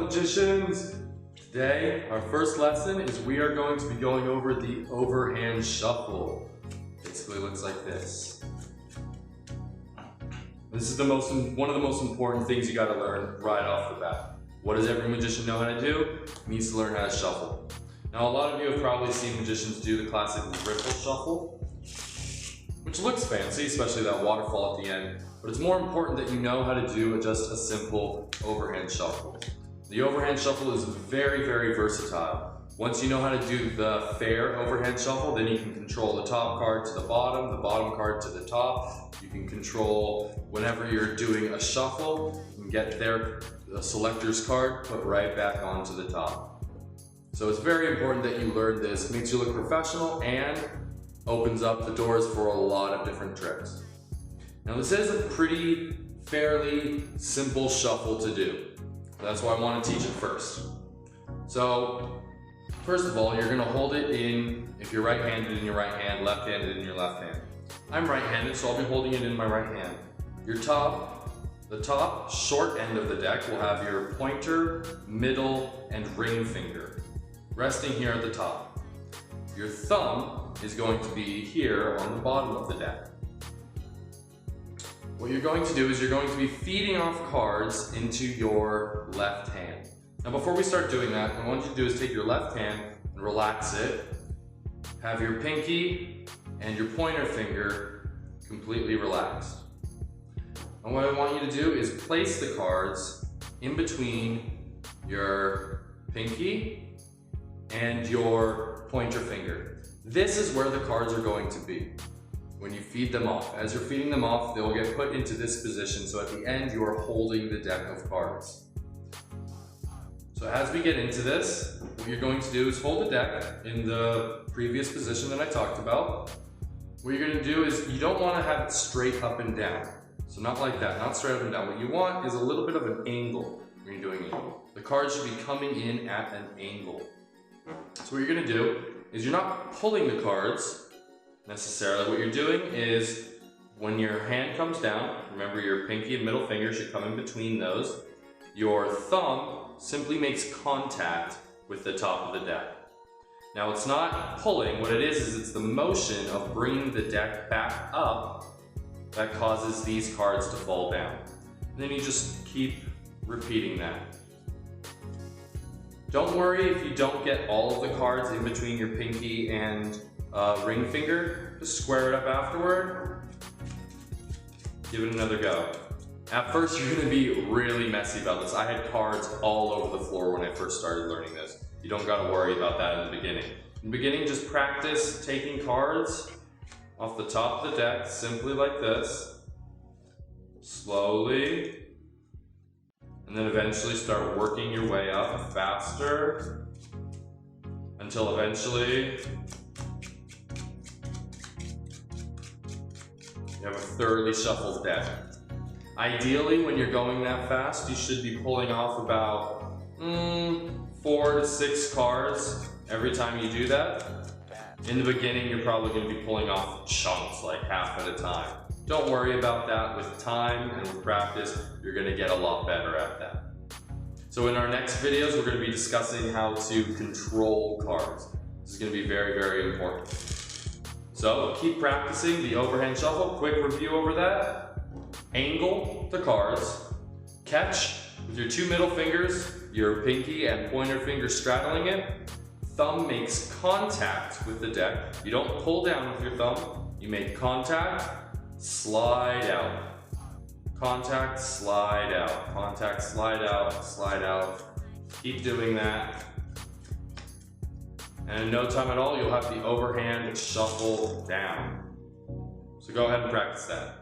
magicians? Today, our first lesson is we are going to be going over the overhand shuffle. Basically looks like this. This is one of the most important things you got to learn right off the bat. What does every magician know how to do? He needs to learn how to shuffle. Now, a lot of you have probably seen magicians do the classic riffle shuffle, which looks fancy, especially that waterfall at the end. But it's more important that you know how to do just a simple overhand shuffle. The overhand shuffle is very, very versatile. Once you know how to do the fair overhand shuffle, then you can control the top card to the bottom card to the top. You can control whenever you're doing a shuffle, you can get the selector's card put right back onto the top. So it's very important that you learn this. It makes you look professional and opens up the doors for a lot of different tricks. Now this is a fairly simple shuffle to do. That's why I want to teach it first. So first of all, you're going to hold it in, if you're right-handed, in your right hand, left-handed in your left hand. I'm right-handed, so I'll be holding it in my right hand. The top short end of the deck will have your pointer, middle, and ring finger resting here at the top. Your thumb is going to be here on the bottom of the deck. What you're going to do is you're going to be feeding off cards into your left hand. Now before we start doing that, what I want you to do is take your left hand and relax it. Have your pinky and your pointer finger completely relaxed. And what I want you to do is place the cards in between your pinky and your pointer finger. This is where the cards are going to be when you feed them off. As you're feeding them off, they will get put into this position, so at the end you are holding the deck of cards. So as we get into this, what you're going to do is hold the deck in the previous position that I talked about. What you're going to do is you don't want to have it straight up and down. So not like that, not straight up and down. What you want is a little bit of an angle when you're doing it. The cards should be coming in at an angle. So what you're going to do is you're not pulling the cards necessarily. What you're doing is when your hand comes down, remember your pinky and middle finger should come in between those. Your thumb simply makes contact with the top of the deck. Now it's not pulling, what it is it's the motion of bringing the deck back up that causes these cards to fall down. And then you just keep repeating that. Don't worry if you don't get all of the cards in between your pinky and ring finger. Just square it up afterward. Give it another go. At first you're going to be really messy about this. I had cards all over the floor when I first started learning this. You don't got to worry about that in the beginning. In the beginning, just practice taking cards off the top of the deck, simply like this, slowly, and then eventually start working your way up faster until eventually you have a thoroughly shuffled deck. Ideally, when you're going that fast, you should be pulling off about 4 to 6 cards every time you do that. In the beginning, you're probably going to be pulling off chunks, like half at a time. Don't worry about that. With time and with practice, you're going to get a lot better at that. So in our next videos, we're going to be discussing how to control cards. This is going to be very, very important. So keep practicing the overhand shuffle. Quick review over that. Angle the cards. Catch with your 2 middle fingers, your pinky and pointer finger straddling it. Thumb makes contact with the deck. You don't pull down with your thumb. You make contact, slide out. Contact, slide out. Contact, slide out, slide out. Keep doing that. And in no time at all, you'll have the overhand shuffle down. So go ahead and practice that.